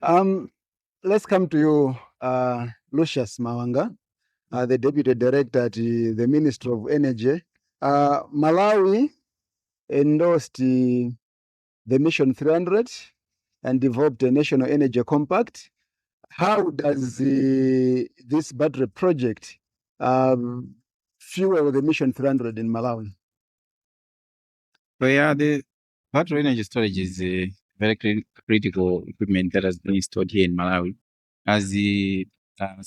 Um, let's come to you, Lucius Mawanga, the Deputy Director at the Ministry of Energy. Malawi endorsed the Mission 300 and developed a National Energy Compact. How does this battery project fuel the Mission 300 in Malawi? So yeah, the battery energy storage is a very critical equipment that has been installed here in Malawi. As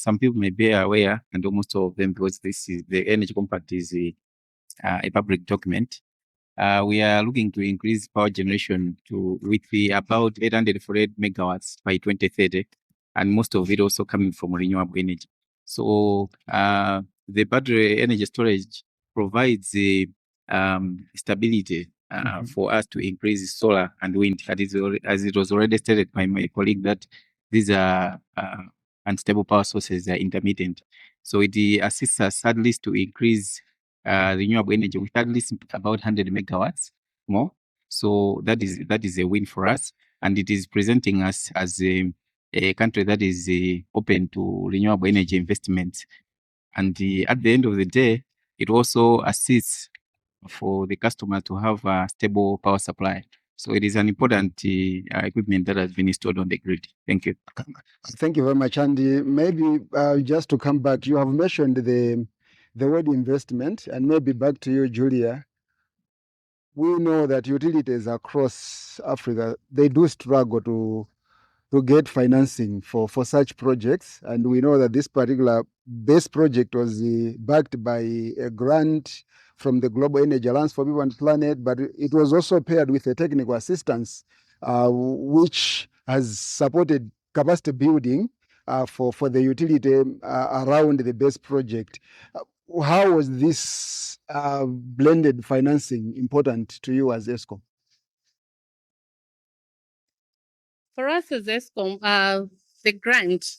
some people may be aware, and almost all of them, because this is the energy compact is a public document. We are looking to increase power generation with about 848 megawatts by 2030, and most of it also coming from renewable energy. So the battery energy storage provides stability for us to increase solar and wind, as it was already stated by my colleague, that these are unstable power sources, are intermittent. So it assists us at least to increase renewable energy with at least about 100 megawatts more. So that is a win for us, and it is presenting us as a country that is open to renewable energy investments. And at the end of the day, it also assists for the customer to have a stable power supply. So it is an important equipment that has been installed on the grid. Thank you. Thank you very much, Andy. Maybe just to come back, you have mentioned the word investment, and maybe back to you, Julia. We know that utilities across Africa, they do struggle to get financing for such projects. And we know that this particular BESS project was backed by a grant from the Global Energy Alliance for People and Planet, but it was also paired with a technical assistance, which has supported capacity building for the utility around the BESS project. How was this blended financing important to you as ESCOM? For us as ESCOM, the grant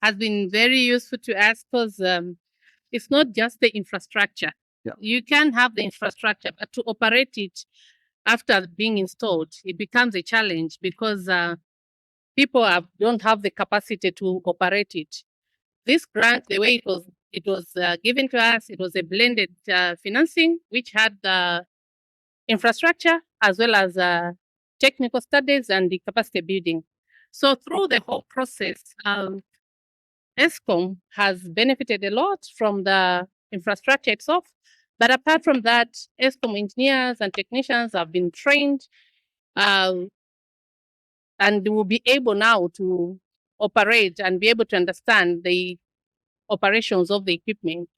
has been very useful to us because it's not just the infrastructure. Yeah. You can have the infrastructure, but to operate it after being installed, it becomes a challenge because people don't have the capacity to operate it. This grant, the way it was given to us, it was a blended financing, which had the infrastructure as well as technical studies and the capacity building. So through the whole process, ESCOM has benefited a lot from the infrastructure itself. But apart from that, ESCOM engineers and technicians have been trained and will be able now to operate and be able to understand the operations of the equipment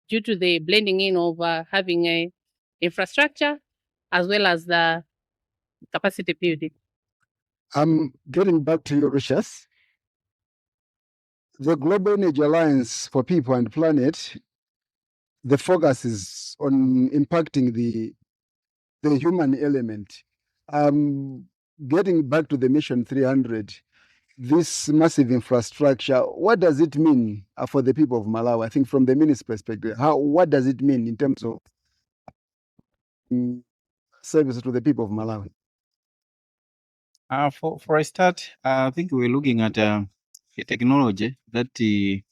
due to the blending in of having a infrastructure as well as the capacity building. I'm getting back to you, Lucius. The Global Energy Alliance for People and Planet, the focus is on impacting the human element. Getting back to the Mission 300, this massive infrastructure, what does it mean for the people of Malawi? I think from the minister's perspective, what does it mean in terms of service to the people of Malawi? For a start, I think we're looking at a technology that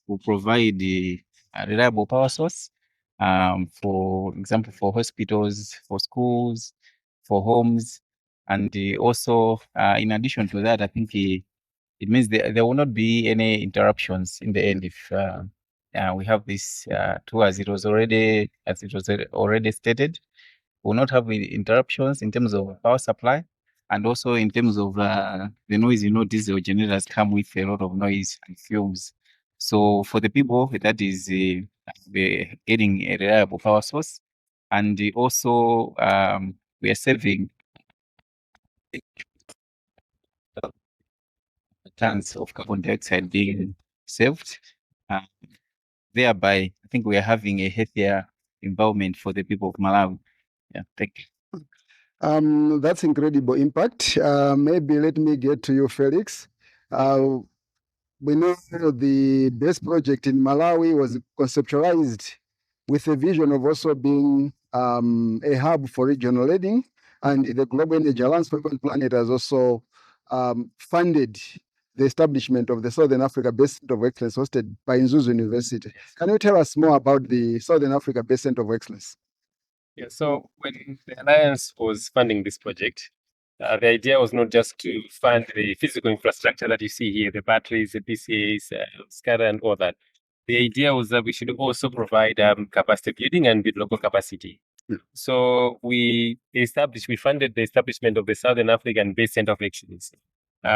will provide a reliable power source, for example, for hospitals, for schools, for homes, and also, in addition to that, I think it means there will not be any interruptions in the end if we have this tool as it was already stated. Will not have interruptions in terms of power supply. And also in terms of the noise, diesel generators come with a lot of noise and fumes. So for the people, that is getting a reliable power source. And also we are saving tons of carbon dioxide being saved. Thereby, I think we are having a healthier environment for the people of Malawi. Yeah, thank you. That's incredible impact. Maybe let me get to you, Felix. We know the BESS project in Malawi was conceptualized with a vision of also being a hub for regional leading, and the Global Energy Alliance for People and Planet has also funded the establishment of the Southern Africa BESS Center of Excellence hosted by Nzuzu University. Can you tell us more about the Southern Africa BESS Center of Excellence? Yeah, so when the Alliance was funding this project, the idea was not just to fund the physical infrastructure that you see here, the batteries, the PCAs, SCADA, and all that. The idea was that we should also provide capacity building and build local capacity. Yeah. So we funded the establishment of the Southern African BESS Center of Excellence,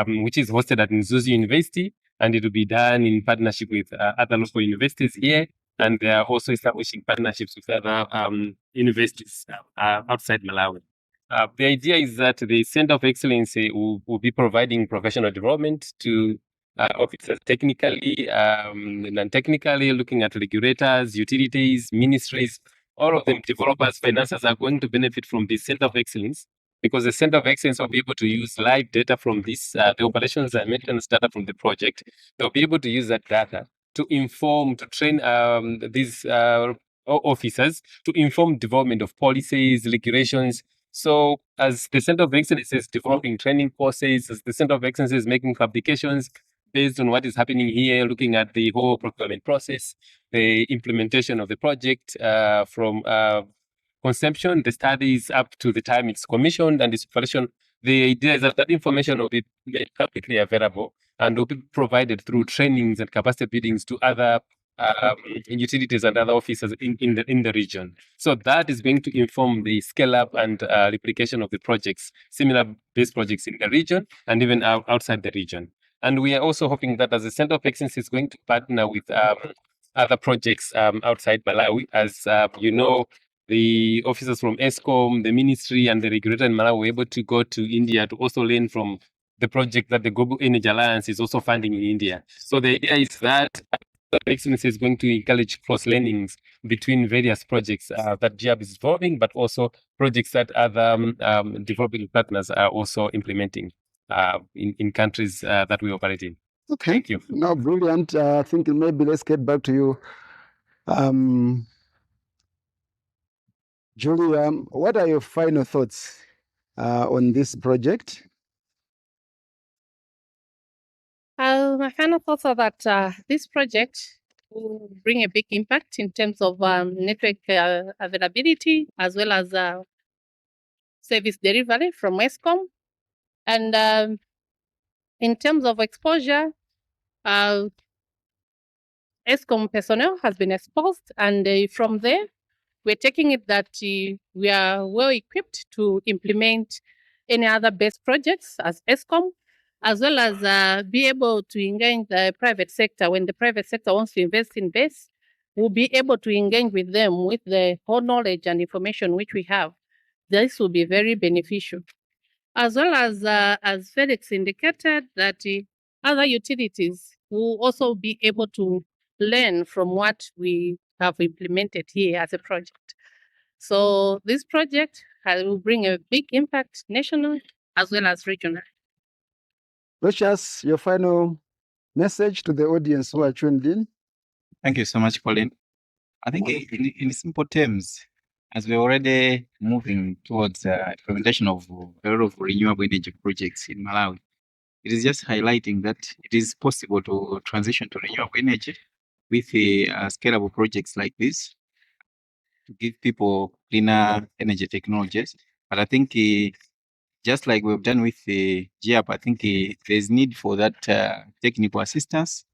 which is hosted at Nzuzu University, and it will be done in partnership with other local universities here, and they are also establishing partnerships with other universities outside Malawi. The idea is that the Center of Excellence will be providing professional development to officers technically, non-technically, looking at regulators, utilities, ministries, all of them, developers, financiers are going to benefit from the Center of Excellence, because the Center of Excellence will be able to use live data from this, the operations and maintenance data from the project. They'll be able to use that data to inform, to train these officers to inform development of policies, regulations. So as the Center of Excellence is developing training courses, as the Center of Excellence is making publications based on what is happening here, looking at the whole procurement process, the implementation of the project from conception, the studies up to the time it's commissioned and its operation. The idea is that that information will be made publicly available and will be provided through trainings and capacity buildings to other utilities and other officers in the region. So that is going to inform the scale up and replication of the projects, similar based projects in the region and even outside the region. And we are also hoping that as the Center of Excellence is going to partner with other projects outside Malawi, as you know, the officers from ESCOM, the ministry, and the regulator in Malawi were able to go to India to also learn from the project that the Global Energy Alliance is also funding in India. So the idea is that Excellence is going to encourage cross learnings between various projects that GIAB is developing, but also projects that other developing partners are also implementing in countries that we operate in. Okay. Thank you. No, brilliant. I think maybe let's get back to you. Julia, what are your final thoughts on this project? My final thoughts are that this project will bring a big impact in terms of network availability as well as service delivery from ESCOM. And in terms of exposure, ESCOM personnel has been exposed, and from there, we're taking it that we are well equipped to implement any other BESS projects as ESCOM, as well as be able to engage the private sector. When the private sector wants to invest in BESS, we'll be able to engage with them with the whole knowledge and information which we have. This will be very beneficial. As well as Felix indicated, that other utilities will also be able to learn from what we have implemented here as a project. So this project will bring a big impact national as well as regional. Lucius, your final message to the audience who are tuned in? Thank you so much, Collen. I think in simple terms, as we're already moving towards implementation of a lot of renewable energy projects in Malawi, it is just highlighting that it is possible to transition to renewable energy with scalable projects like this to give people cleaner energy technologies. But I think just like we've done with the GIAB, I think there's need for that technical assistance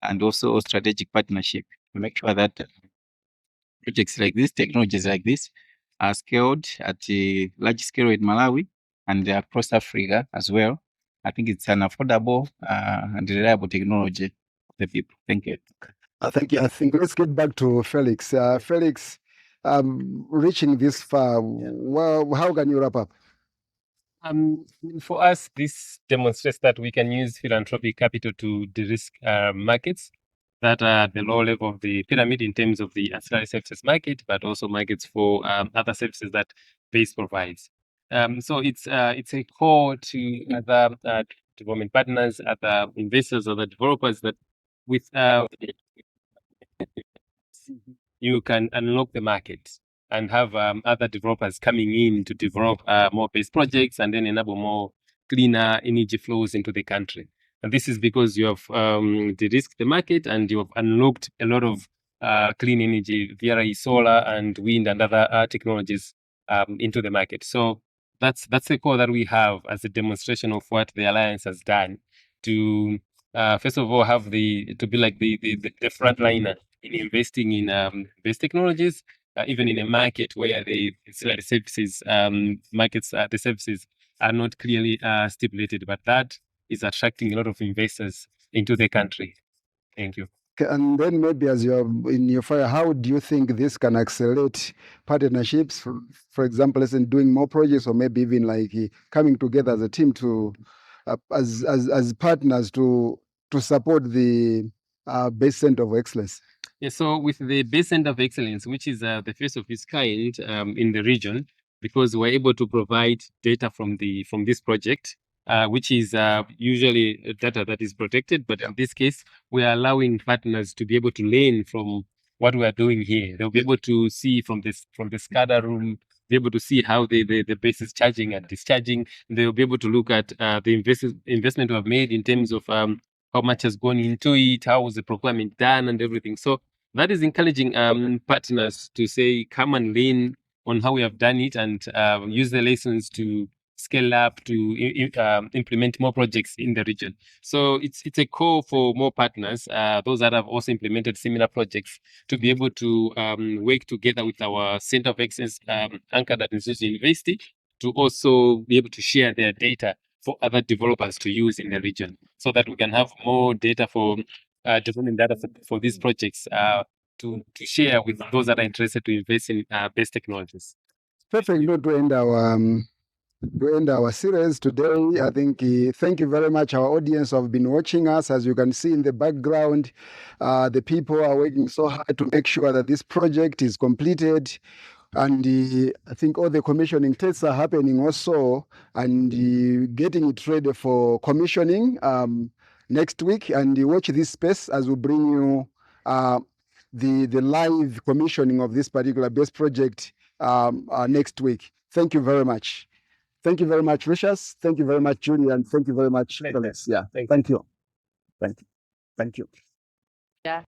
and also strategic partnership to make sure that projects like this, technologies like this, are scaled at a large scale in Malawi and across Africa as well. I think it's an affordable and reliable technology for the people. Thank you. Thank you. I think let's get back to Felix. Felix, reaching this far, well, how can you wrap up? For us, this demonstrates that we can use philanthropic capital to de-risk markets that are at the low level of the pyramid in terms of the ancillary services market, but also markets for other services that BESS provides. So it's a call to other development partners, other investors, other developers that with you can unlock the market and have other developers coming in to develop more BESS projects and then enable more cleaner energy flows into the country. And this is because you have de-risked the market and you have unlocked a lot of clean energy via solar and wind and other technologies into the market. So that's the core that we have as a demonstration of what the Alliance has done to first of all have to be like the frontliner in investing in BESS technologies, even in a market where the services markets the services are not clearly stipulated, but that is attracting a lot of investors into the country. Thank you. And then maybe as you're in your fire, how do you think this can accelerate partnerships? For example, let's say doing more projects, or maybe even like coming together as a team to, as partners to support the BESS Center of Excellence. Yeah, so with the BESS Center of Excellence, which is the first of its kind in the region, because we're able to provide data from this project, which is usually data that is protected, but in this case, we are allowing partners to be able to learn from what we are doing here. They'll be able to see from the SCADA room, be able to see how the BESS is charging and discharging. They'll be able to look at the investment we have made in terms of how much has gone into it, how was the procurement done, and everything. So that is encouraging partners to say, come and lean on how we have done it and use the lessons to scale up to implement more projects in the region. So it's a call for more partners, those that have also implemented similar projects, to be able to work together with our Center of Excellence anchored at Lucius University, to also be able to share their data for other developers to use in the region, so that we can have more data for development data for these projects to share with those that are interested to invest in BESS technologies. Perfect note to end our series today. I think thank you very much. Our audience have been watching us. As you can see in the background, the people are working so hard to make sure that this project is completed. And I think all the commissioning tests are happening also, and getting it ready for commissioning next week. And watch this space as we bring you the live commissioning of this particular BESS project next week. Thank you very much. Thank you very much, Lucius. Thank you very much, Julia, and thank you very much, Felix. Yeah, thank you. Thank you. Thank you. Yeah.